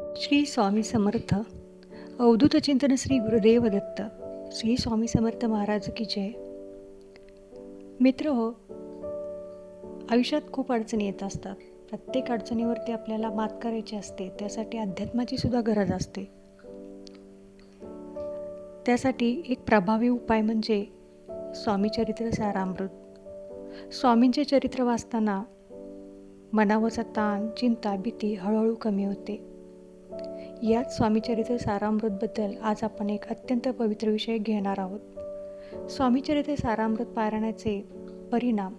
श्री स्वामी समर्थ. अवधूत चिंतन श्री गुरुदेव दत्त. श्री स्वामी समर्थ महाराज की जय. मित्र हो, आयुष्यात खूप अडचणी येत असतात. प्रत्येक अडचणीवरती आपल्याला मात करायची असते. त्यासाठी अध्यात्माची सुद्धा गरज असते. त्यासाठी एक प्रभावी उपाय म्हणजे स्वामी चरित्र सारामृत. स्वामींचे चरित्र वाचताना मनावरचा ताण, चिंता, भीती हळूहळू कमी होते. याच स्वामीचरित्र सारामृतबद्दल आज आपण एक अत्यंत पवित्र विषय घेणार आहोत. स्वामीचरित्र सारामृत पारायणाचे परिणाम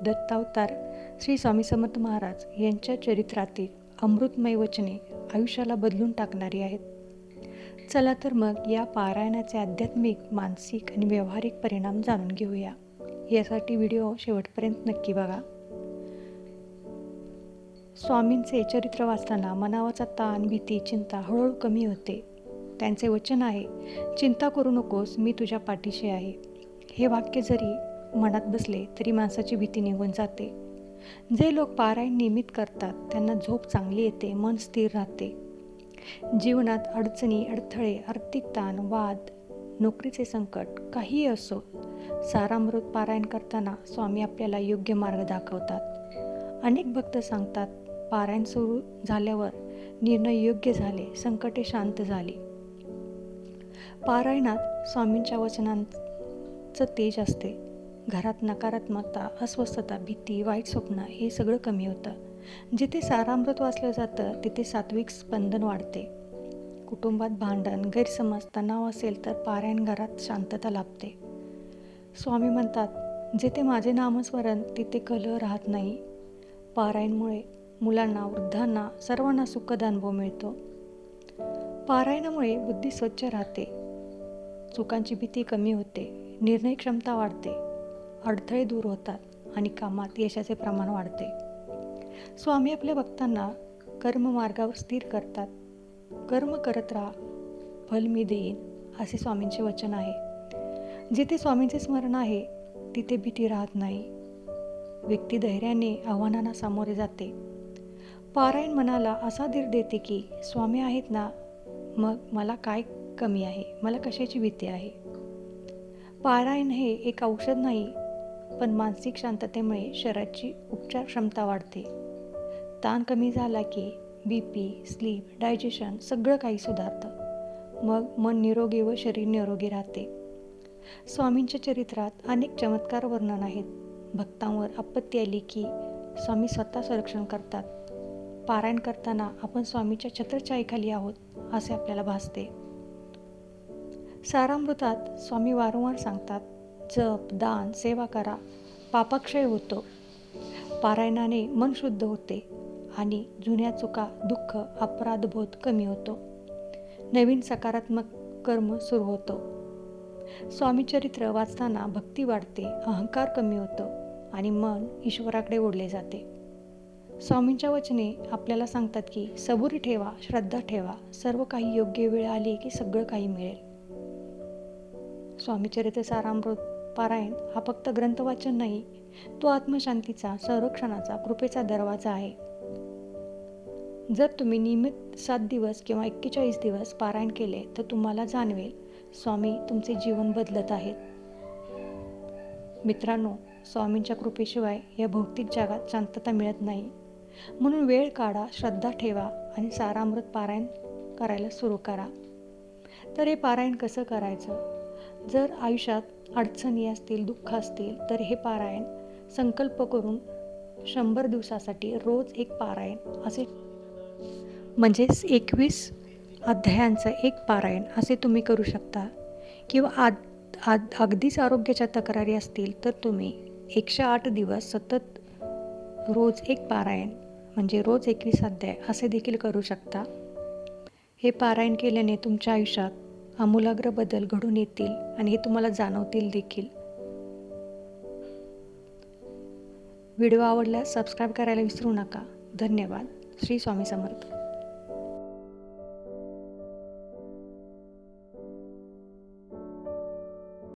दत्तावतार श्री स्वामी समर्थ महाराज यांच्या चरित्रातील अमृतमय वचने आयुष्याला बदलून टाकणारी आहेत. चला तर मग या पारायणाचे आध्यात्मिक, मानसिक आणि व्यावहारिक परिणाम जाणून घेऊया. यासाठी व्हिडिओ शेवटपर्यंत नक्की बघा. स्वामींचे चरित्र वाचताना मनावरचा ताण, भीती, चिंता हळूहळू कमी होते. त्यांचे वचन आहे, चिंता करू नकोस, मी तुझ्या पाठीशी आहे. हे वाक्य जरी मनात बसले तरी माणसाची भीती निघून जाते. जे लोक पारायण नियमित करतात त्यांना झोप चांगली येते, मन स्थिर राहते. जीवनात अडचणी, अडथळे, आर्थिक ताण, वाद, नोकरीचे संकट काहीही असो, सारामृत पारायण करताना स्वामी आपल्याला योग्य मार्ग दाखवतात. अनेक भक्त सांगतात, पारायण सुरू झाल्यावर निर्णय योग्य झाले, संकटे शांत झाली. पारायणात स्वामींच्या वचनांचं तेज असते. घरात नकारात्मकता, अस्वस्थता, भीती, वाईट स्वप्न हे सगळं कमी होतं. जिथे सारामृत वाचलं जातं तिथे सात्विक स्पंदन वाढते. कुटुंबात भांडण, गैरसमज, तणाव असेल तर पारायण घरात शांतता लाभते. स्वामी म्हणतात, जिथे माझे नामस्मरण तिथे कलह राहत नाही. पारायणमुळे मुलांना, वृद्धांना, सर्वांना सुखद अनुभव मिळतो. पारायणामुळे बुद्धी स्वच्छ राहते, चुकांची भीती कमी होते, निर्णय क्षमता वाढते, अडथळे दूर होतात आणि कामात यशाचे प्रमाण वाढते. स्वामी आपल्या भक्तांना कर्म मार्गावर स्थिर करतात. कर्म करत राहा, फल मी देईन, असे स्वामींचे वचन आहे. जिथे स्वामींचे स्मरण आहे तिथे भीती राहत नाही. व्यक्ती धैर्याने आव्हानांना सामोरे जाते. पारायण मनाला असा धीर देते की स्वामी आहेत ना, मग मला काय कमी आहे, मला कशाची भीती आहे. पारायण हे एक औषध नाही, पण मानसिक शांततेमुळे शरीराची उपचार क्षमता वाढते. ताण कमी झाला की BP, स्लीप, डायजेशन सगळं काही सुधारतं. मग मन निरोगी व शरीर निरोगी राहते. स्वामींच्या चरित्रात अनेक चमत्कार वर्णन आहेत. भक्तांवर आपत्ती आली की स्वामी स्वतः संरक्षण करतात. पारायण करताना आपण स्वामीच्या छत्रछायेखाली आहोत असे आपल्याला भासते. सारामृतात स्वामी वारंवार सांगतात, जप, दान, सेवा करा, पापक्षय होतो. पारायणाने मन शुद्ध होते आणि जुन्या चुका, दुःख, अपराधबोध कमी होतो. नवीन सकारात्मक कर्म सुरू होतो. स्वामी चरित्र वाचताना भक्ती वाढते, अहंकार कमी होतो आणि मन ईश्वराकडे ओढले जाते. स्वामींच्या वचने आपल्याला सांगतात की सबुरी ठेवा, श्रद्धा ठेवा, सर्व काही योग्य वेळ आली की सगळं काही मिळेल. स्वामीचरित्र सारामृत पारायण हा फक्त ग्रंथवाचन नाही, तो आत्मशांतीचा, संरक्षणाचा, कृपेचा दरवाजा आहे. जर तुम्ही नियमित 7 दिवस किंवा 41 दिवस पारायण केले तर तुम्हाला जाणवेल, स्वामी तुमचे जीवन बदलत आहेत. मित्रांनो, स्वामींच्या कृपेशिवाय या भौतिक जगात शांतता मिळत नाही. म्हणून वेळ काढा, श्रद्धा ठेवा आणि सारामृत पारायण करायला सुरू करा. तर हे पारायण कसं करायचं? जर आयुष्यात अडचणी असतील, दुःख असतील तर हे पारायण संकल्प करून 100 दिवसासाठी रोज एक पारायण असे, म्हणजेच 21 अध्यायांचं एक पारायण असे तुम्ही करू शकता. किंवा अगदीच आरोग्याच्या तक्रारी असतील तर तुम्ही 108 दिवस सतत रोज एक पारायण म्हणजे रोज 21 अध्याय असे देखील करू शकता. हे पारायण केल्याने तुमच्या आयुष्यात आमूलाग्र बदल घडून येतील आणि हे तुम्हाला जाणवतील देखील. व्हिडिओ आवडल्यास सबस्क्राईब करायला विसरू नका. धन्यवाद. श्री स्वामी समर्थ.